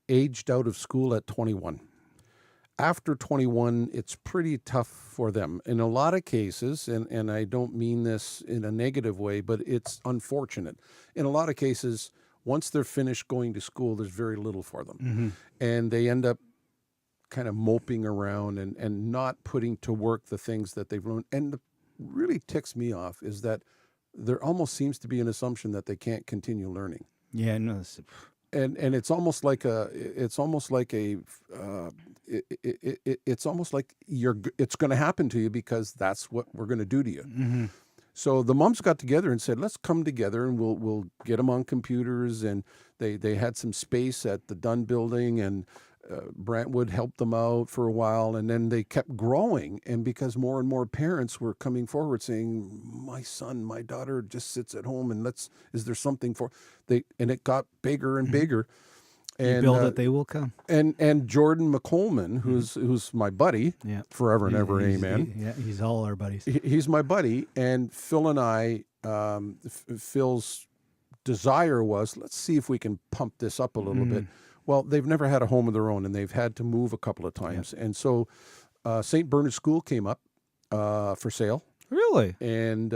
aged out of school at 21. After 21, it's pretty tough for them. In a lot of cases, and I don't mean this in a negative way, but it's unfortunate. In a lot of cases, once they're finished going to school, there's very little for them. Mm-hmm. And they end up kind of moping around and not putting to work the things that they've learned. And the really ticks me off is that there almost seems to be an assumption that they can't continue learning. Yeah, no. And it's almost like it's almost like it's going to happen to you because that's what we're going to do to you. Mm-hmm. So the moms got together and said, let's come together and we'll get them on computers. And they had some space at the Dunn building, and Brantwood helped them out for a while, and then they kept growing. And because more and more parents were coming forward saying, my son, my daughter just sits at home, and is there something for they? And it got bigger and bigger. And you build it, they will come. And Jordan McColeman, who's my buddy, forever and ever, amen. He's all our buddies. He's my buddy, and Phil and I, Phil's desire was, let's see if we can pump this up a little bit. Well, they've never had a home of their own, and they've had to move a couple of times. And so St. Bernard School came up for sale. Really? And,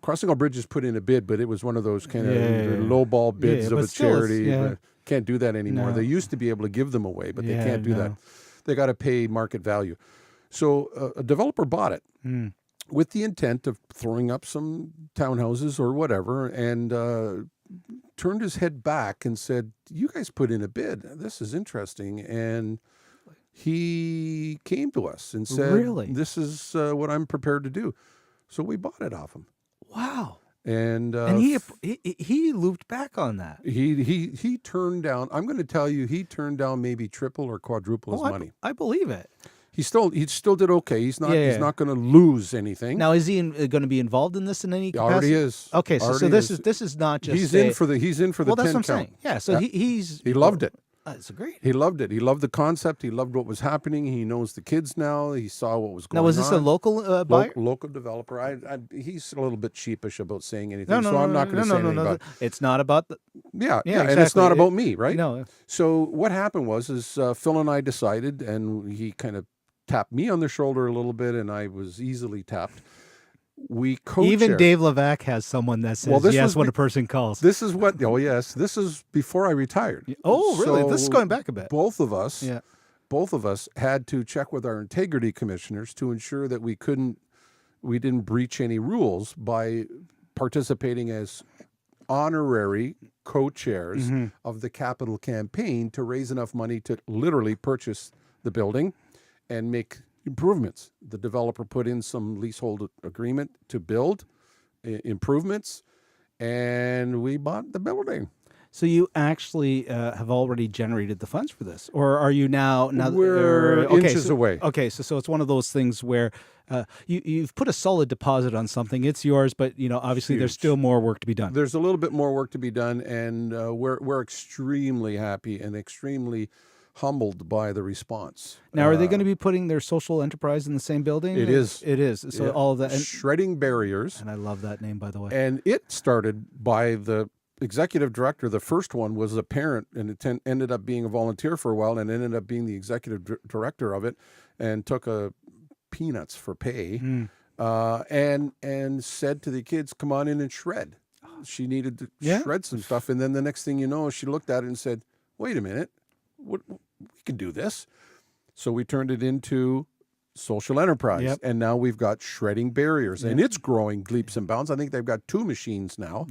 Crossing All Bridges put in a bid, but it was one of those kind of low-ball bids of a charity. Can't do that anymore. No. They used to be able to give them away, but they can't do that. They got to pay market value. So a developer bought it with the intent of throwing up some townhouses or whatever, and turned his head back and said, you guys put in a bid. This is interesting. And he came to us and said, really? This is what I'm prepared to do. So we bought it off him. Wow. And he looped back on that. He turned down, I'm going to tell you, he turned down maybe triple or quadruple his money. I believe it. He still did okay. He's not going to lose anything. Now, is he going to be involved in this in any capacity? Already is. Okay, so this is not just he's in for the 10 that's what I'm count. saying. Yeah, so he loved it. That's great. He loved it. He loved the concept. He loved what was happening. He knows the kids now. He saw what was going on. Now, was this a local buyer? Local developer. He's a little bit sheepish about saying anything, so I'm not going to say anything about it. It's not about the... Yeah, exactly. And it's not about me, right? No. So what happened was Phil and I decided, and he kind of tapped me on the shoulder a little bit, and I was easily tapped. We co-chair. Even Dave Levac has someone that says yes when a person calls. This is what, yes, this is before I retired. Oh, really? So this is going back a bit. Both of us had to check with our integrity commissioners to ensure that we didn't breach any rules by participating as honorary co-chairs of the capital campaign to raise enough money to literally purchase the building and make improvements. The developer put in some leasehold agreement to build improvements, and we bought the building. So you actually have already generated the funds for this, or are you now? We're inches away. Okay, so it's one of those things where you've put a solid deposit on something. It's yours, but obviously there's still more work to be done. There's a little bit more work to be done, and we're extremely happy and extremely humbled by the response. Now, are they going to be putting their social enterprise in the same building? It is. It is. So all of that. Shredding Barriers. And I love that name, by the way. And it started by the executive director. The first one was a parent, and it ended up being a volunteer for a while, and ended up being the executive director of it, and took peanuts for pay, and said to the kids, come on in and shred. She needed to shred some stuff. And then the next thing you know, she looked at it and said, wait a minute. We can do this. So we turned it into social enterprise, and now we've got Shredding Barriers, and it's growing leaps and bounds. I think they've got 2 machines now,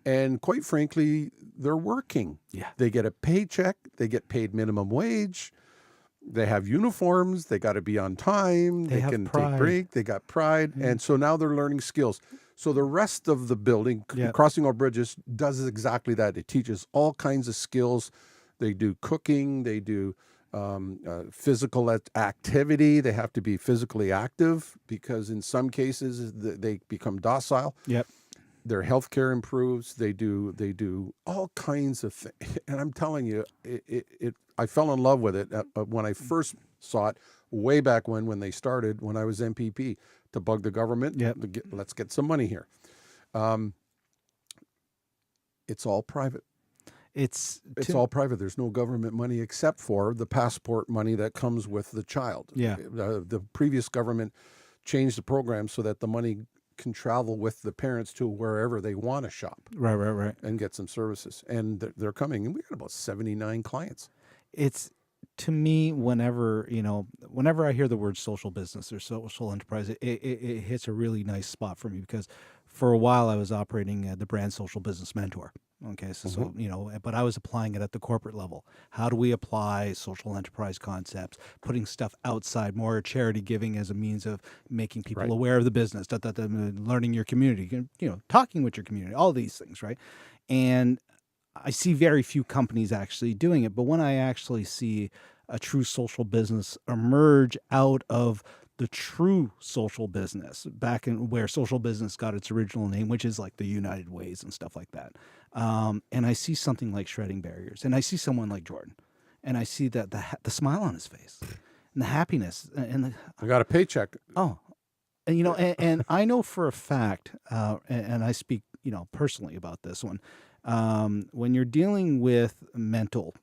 and quite frankly, they're working. They get a paycheck, they get paid minimum wage, they have uniforms, they got to be on time, they can take break, they got pride, and so now they're learning skills. So the rest of the building, Crossing All Bridges, does exactly that. It teaches all kinds of skills. They do cooking. They do physical activity. They have to be physically active because in some cases they become docile. Their health care improves. They do all kinds of things. And I'm telling you, I fell in love with it when I first saw it way back when they started, when I was MPP, to bug the government. Let's get some money here. It's all private. It's all private. There's no government money except for the passport money that comes with the child. Yeah. The previous government changed the program so that the money can travel with the parents to wherever they want to shop. Right. And get some services. And they're coming. And we got about 79 clients. It's, to me, whenever I hear the word social business or social enterprise, it hits a really nice spot for me, because for a while I was operating the brand Social Business Mentor. Okay, so but I was applying it at the corporate level. How do we apply social enterprise concepts, putting stuff outside, more charity giving as a means of making people aware of the business, learning your community, talking with your community, all these things, right? And I see very few companies actually doing it, but when I actually see a true social business emerge out of the true social business, back in where social business got its original name, which is like the United Ways and stuff like that. And I see something like Shredding Barriers, and I see someone like Jordan, and I see that the smile on his face and the happiness and I got a paycheck. And and I know for a fact, and I speak personally about this one. When you're dealing with mental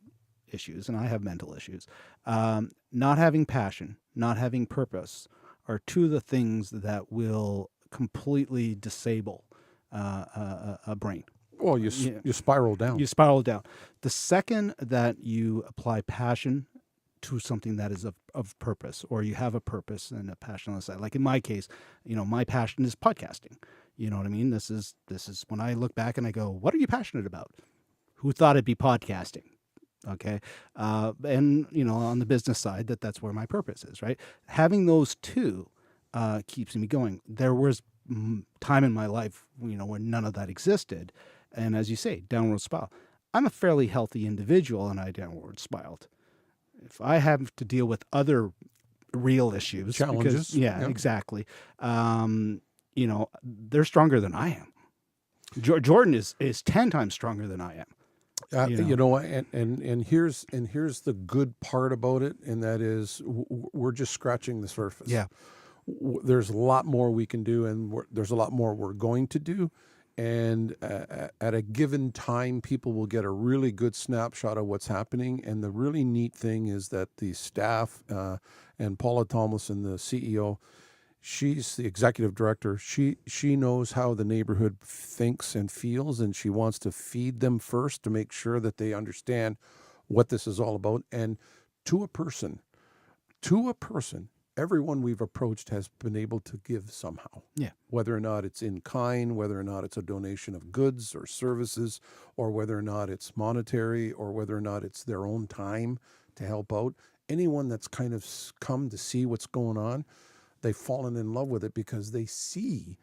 issues, and I have mental issues, not having passion, not having purpose are two of the things that will completely disable a brain. Well, you spiral down. You spiral down. The second that you apply passion to something that is of purpose, or you have a purpose and a passion on the side, like in my case, my passion is podcasting. You know what I mean? This is when I look back and I go, what are you passionate about? Who thought it'd be podcasting? Okay. And, on the business side, that's where my purpose is, right? Having those two keeps me going. There was time in my life, where none of that existed. And as you say, downward spiral. I'm a fairly healthy individual, and I downward spiraled. If I have to deal with other real issues, challenges, exactly. They're stronger than I am. Jordan is 10 times stronger than I am. And here's the good part about it, and that is we're just scratching the surface. Yeah, there's a lot more we can do, and there's a lot more we're going to do. And at a given time, people will get a really good snapshot of what's happening. And the really neat thing is that the staff and Paula Tomlinson, the CEO, she's the executive director. She knows how the neighborhood thinks and feels, and she wants to feed them first to make sure that they understand what this is all about. And to a person, everyone we've approached has been able to give somehow. Yeah. Whether or not it's in kind, whether or not it's a donation of goods or services, or whether or not it's monetary, or whether or not it's their own time to help out. Anyone that's kind of come to see what's going on, they've fallen in love with it because they see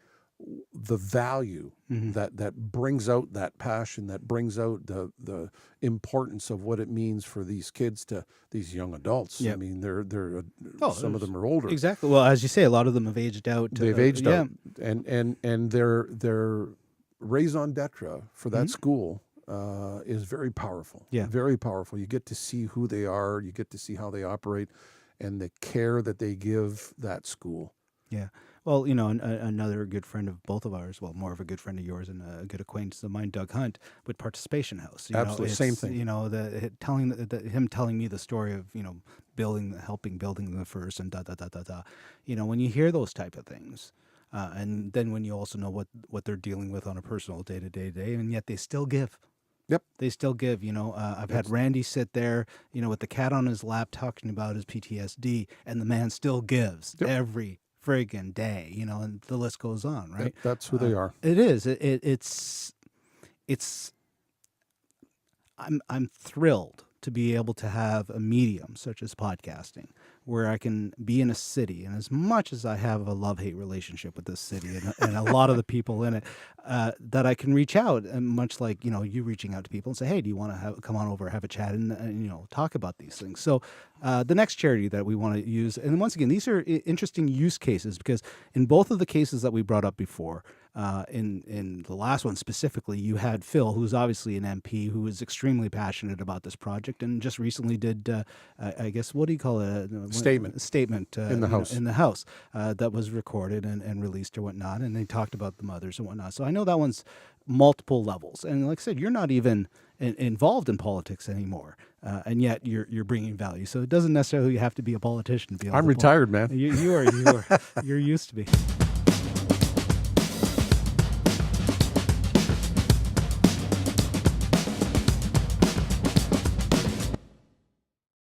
the value that brings out that passion, that brings out the importance of what it means for these kids, to these young adults. Yep. I mean, some of them are older. Exactly. Well, as you say, a lot of them have aged out. They've aged out, and their raison d'etre for that school is very powerful. Yeah, very powerful. You get to see who they are. You get to see how they operate, and the care that they give that school. Yeah. Well, another good friend of both of ours, well, more of a good friend of yours and a good acquaintance of mine, Doug Hunt, with Participation House. Absolutely, same thing. Him telling me the story of, helping building the first and when you hear those type of things, and then when you also know what they're dealing with on a personal day, and yet they still give. Yep. They still give, I've had Randy sit there, with the cat on his lap talking about his PTSD, and the man still gives every friggin' day, and the list goes on, right? That's who they are. It is. I'm thrilled to be able to have a medium such as podcasting, where I can be in a city, and as much as I have a love-hate relationship with this city and a lot of the people in it, that I can reach out, and much like you reaching out to people and say, hey, do you want to come on over, have a chat, and talk about these things. So the next charity that we want to use, and once again, these are interesting use cases, because in both of the cases that we brought up before, In the last one specifically, you had Phil, who's obviously an MP, who is extremely passionate about this project, and just recently did, I guess, what do you call it? A statement in the House. in the House that was recorded and released or whatnot, and they talked about the mothers and whatnot. So I know that one's multiple levels, and like I said, you're not even involved in politics anymore, and yet you're bringing value. So it doesn't necessarily have to be a politician to be. I'm retired, man. You're used to be.